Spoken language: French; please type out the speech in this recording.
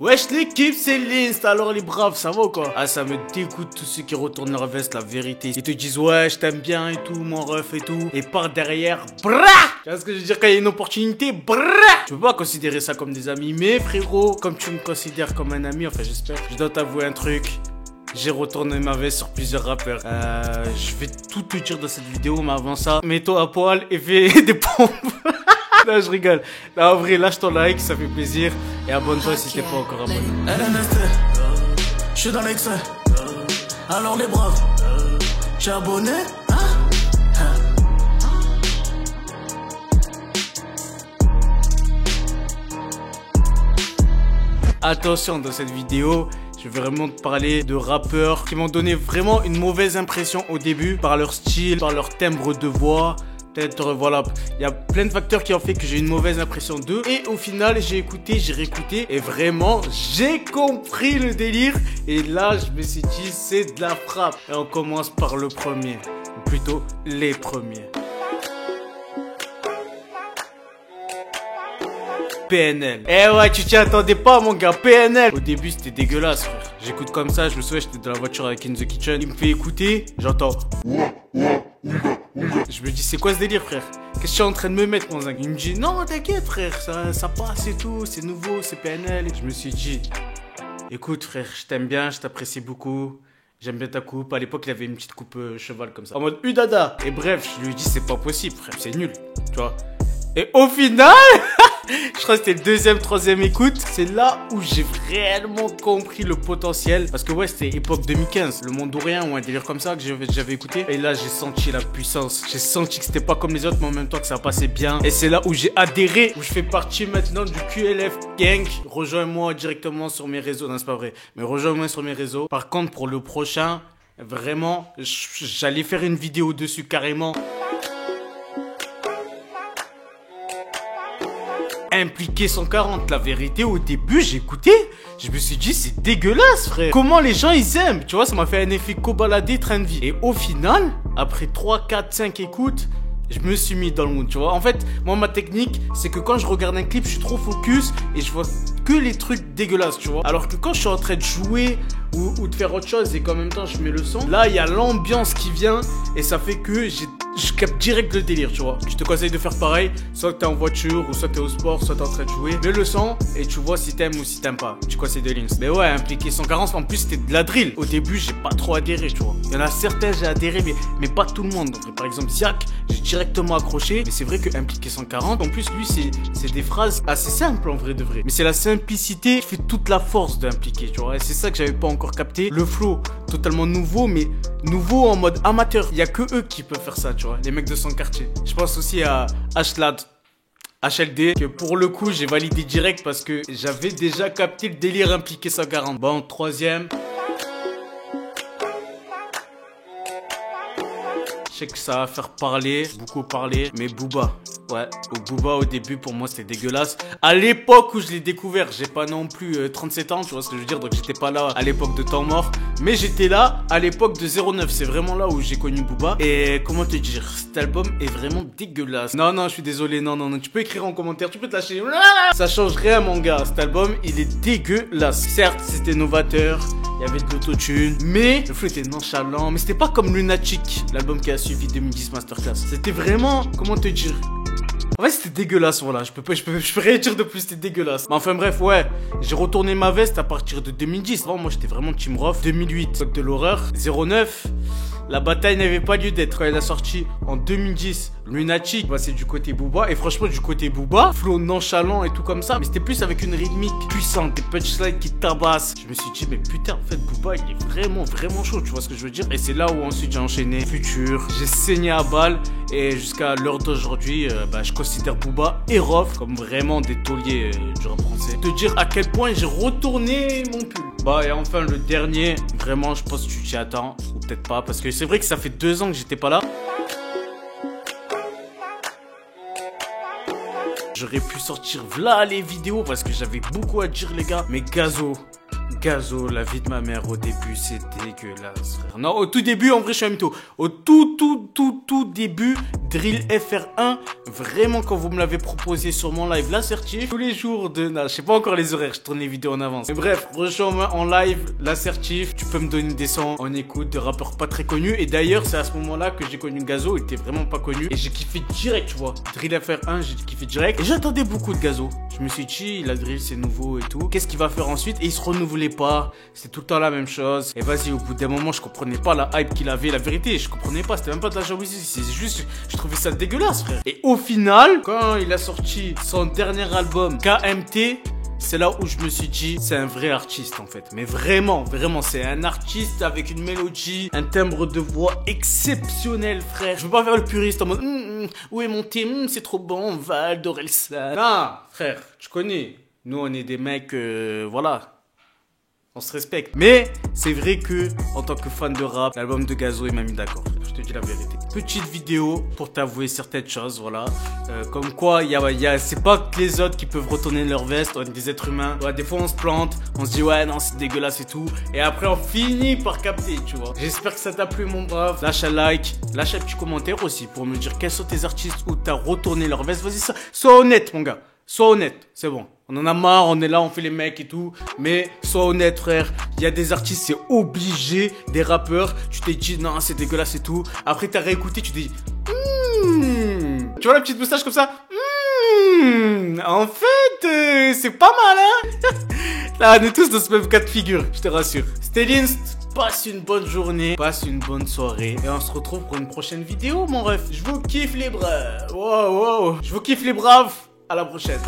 Wesh l'équipe, c'est l'Inst, alors les braves, ça va ou quoi? Ah, ça me dégoûte tous ceux qui retournent leur veste, la vérité. Ils te disent ouais, je t'aime bien et tout, mon ref et tout. Et par derrière, brrrr. Tu vois ce que je veux dire quand il y a une opportunité, brrrr. Tu peux pas considérer ça comme des amis, mais frérot, comme tu me considères comme un ami, enfin j'espère, je dois t'avouer un truc. J'ai retourné ma veste sur plusieurs rappeurs. Je vais tout te dire dans cette vidéo, mais avant ça, mets-toi à poil et fais des pompes. Non, je rigole. Là, en vrai, lâche ton like, ça fait plaisir. Et abonne-toi si t'es pas encore abonné. LNST, je suis dans l'excès. Alors les braves, j'ai abonné. Attention, dans cette vidéo, je vais vraiment te parler de rappeurs qui m'ont donné vraiment une mauvaise impression au début par leur style, par leur timbre de voix. Peut-être, voilà, il y a plein de facteurs qui ont fait que j'ai une mauvaise impression d'eux. Et au final, j'ai écouté, j'ai réécouté. Et vraiment, j'ai compris le délire. Et là, je me suis dit, c'est de la frappe. Et on commence par le premier. Ou plutôt, les premiers. PNL. Eh ouais, tu t'y attendais pas, mon gars. PNL. Au début, c'était dégueulasse, frère. J'écoute comme ça, je me souviens, j'étais dans la voiture avec In The Kitchen. Il me fait écouter, j'entends. Je me dis, c'est quoi ce délire, frère? Qu'est-ce que tu es en train de me mettre, mon zinc? Il me dit, non, t'inquiète, frère, ça passe et tout, c'est nouveau, c'est PNL. Et je me suis dit, écoute, frère, je t'aime bien, je t'apprécie beaucoup. J'aime bien ta coupe. À l'époque, il avait une petite coupe cheval comme ça. En mode Udada. Et bref, je lui ai dit, c'est pas possible, frère, c'est nul. Tu vois? Et au final, je crois que c'était le deuxième, troisième écoute. C'est là où j'ai réellement compris le potentiel. Parce que ouais, c'était époque 2015. Le monde ou rien ou un délire comme ça que j'avais écouté. Et là, j'ai senti la puissance. J'ai senti que c'était pas comme les autres, mais en même temps que ça passait bien. Et c'est là où j'ai adhéré. Où je fais partie maintenant du QLF Gang. Rejoins-moi directement sur mes réseaux. Non, c'est pas vrai. Mais rejoins-moi sur mes réseaux. Par contre, pour le prochain, vraiment, j'allais faire une vidéo dessus carrément. Impliqué 140, la vérité, au début, j'ai écouté, je me suis dit, c'est dégueulasse, frère. Comment les gens, ils aiment, tu vois, ça m'a fait un effet cobaladé, train de vie. Et au final, après 3, 4, 5 écoutes, je me suis mis dans le mood, tu vois. En fait, moi, ma technique, c'est que quand je regarde un clip, je suis trop focus et je vois que les trucs dégueulasses, tu vois. Alors que quand je suis en train de jouer ou de faire autre chose et qu'en même temps, je mets le son, là, il y a l'ambiance qui vient et ça fait que je capte direct le délire, tu vois. Je te conseille de faire pareil, soit que t'es en voiture ou soit t'es au sport, soit t'es en train de jouer. Mets le son et tu vois si t'aimes ou si t'aimes pas. Tu conseilles de l'Inst. Mais ouais, impliqué 140, en plus c'était de la drill. Au début, j'ai pas trop adhéré, tu vois. Il y en a certains, j'ai adhéré, mais pas tout le monde. Donc, par exemple, Ziak, j'ai directement accroché. Mais c'est vrai que impliqué 140, en plus, lui, c'est des phrases assez simples en vrai de vrai. Mais c'est la simplicité qui fait toute la force d'impliquer, tu vois. Et c'est ça que j'avais pas encore capté. Le flow, totalement nouveau, mais nouveau en mode amateur. Il y a que eux qui peuvent faire ça, tu vois. Les mecs de son quartier. Je pense aussi à HLAD, HLD, que pour le coup j'ai validé direct parce que j'avais déjà capté le délire impliqué 140. Bon, troisième. Je sais que ça va faire parler, beaucoup parler, mais Booba. Ouais, Booba au début pour moi c'était dégueulasse. À l'époque où je l'ai découvert, j'ai pas non plus 37 ans, tu vois ce que je veux dire, donc j'étais pas là à l'époque de Temps Mort. Mais j'étais là à l'époque de 09, c'est vraiment là où j'ai connu Booba. Et comment te dire, cet album est vraiment dégueulasse. Non, je suis désolé, non, tu peux écrire en commentaire, tu peux te lâcher. Ça change rien mon gars, cet album il est dégueulasse. Certes, c'était novateur. Il y avait de l'autotune, mais le flow était nonchalant. Mais c'était pas comme Lunatic, l'album qui a suivi 2010 Masterclass. C'était vraiment, comment te dire? En fait, c'était dégueulasse, voilà. Je peux rien dire de plus, c'était dégueulasse. Mais enfin, bref, ouais. J'ai retourné ma veste à partir de 2010. Avant, moi, j'étais vraiment Team Rof. 2008, Code de l'horreur. 09, la bataille n'avait pas lieu d'être. Quand elle a sorti en 2010, Lunatic, bah, c'est du côté Booba. Et franchement, du côté Booba, flow nonchalant et tout comme ça. Mais c'était plus avec une rythmique puissante, des punchlines qui tabassent. Je me suis dit, mais putain, en fait, Booba, il est vraiment chaud. Tu vois ce que je veux dire? Et c'est là où ensuite j'ai enchaîné Futur. J'ai saigné à balle. Et jusqu'à l'heure d'aujourd'hui, je considère Booba et Rof comme vraiment des tauliers du rap français. Te dire à quel point j'ai retourné mon pull. Bah et enfin le dernier, vraiment je pense que tu t'y attends, ou peut-être pas, parce que c'est vrai que ça fait 2 ans que j'étais pas là. J'aurais pu sortir v'là les vidéos parce que j'avais beaucoup à dire les gars. Mais Gazo, Gazo, la vie de ma mère au début, c'est dégueulasse, frère. Non, au tout début, en vrai, je suis un mytho. Au tout début, Drill FR1, vraiment, quand vous me l'avez proposé sur mon live, l'assertif, tous les jours de... Non, je sais pas encore les horaires, je tourne les vidéos en avance. Mais bref, rejoins-moi en live, l'assertif, tu peux me donner des sons en écoute de rappeurs pas très connus. Et d'ailleurs, c'est à ce moment-là que j'ai connu Gazo, il était vraiment pas connu. Et j'ai kiffé direct, tu vois. Drill FR1, j'ai kiffé direct. Et j'attendais beaucoup de Gazo. Je me suis dit, la drill, c'est nouveau et tout. Qu'est-ce qu'il va faire ensuite? Et il se renouvelait pas. C'était tout le temps la même chose. Et vas-y, au bout d'un moment, je comprenais pas la hype qu'il avait. La vérité, je comprenais pas. C'était même pas de la jalousie. C'est juste, je trouvais ça dégueulasse, frère. Et au final, quand il a sorti son dernier album, KMT, c'est là où je me suis dit, c'est un vrai artiste en fait. Mais vraiment, c'est un artiste avec une mélodie, un timbre de voix exceptionnel, frère. Je veux pas faire le puriste en mode, où est mon thé, c'est trop bon, Val d'Orelsan. Non, frère, tu connais. Nous, on est des mecs, voilà. On se respecte. Mais c'est vrai que, en tant que fan de rap, l'album de Gazo, il m'a mis d'accord. Je te dis la vérité. Petite vidéo pour t'avouer certaines choses, voilà. Comme quoi, c'est pas que les autres qui peuvent retourner leur veste, on est des êtres humains. Ouais, des fois, on se plante, on se dit, ouais, non, c'est dégueulasse et tout. Et après, on finit par capter, tu vois. J'espère que ça t'a plu, mon brave. Lâche un like, lâche un petit commentaire aussi pour me dire quels sont tes artistes où t'as retourné leur veste. Vas-y, sois honnête, mon gars. Sois honnête, c'est bon. On en a marre, on est là, on fait les mecs et tout. Mais sois honnête, frère. Il y a des artistes, c'est obligé. Des rappeurs, tu t'es dit, non, c'est dégueulasse et tout. Après, t'as réécouté, tu t'es dit, Tu vois la petite moustache comme ça? En fait, c'est pas mal, hein. Là, on est tous dans ce même cas de figure, je te rassure. C'était Linst. Passe une bonne journée, passe une bonne soirée. Et on se retrouve pour une prochaine vidéo, mon ref. Je vous kiffe les braves. Wow. Je vous kiffe les braves. À la prochaine.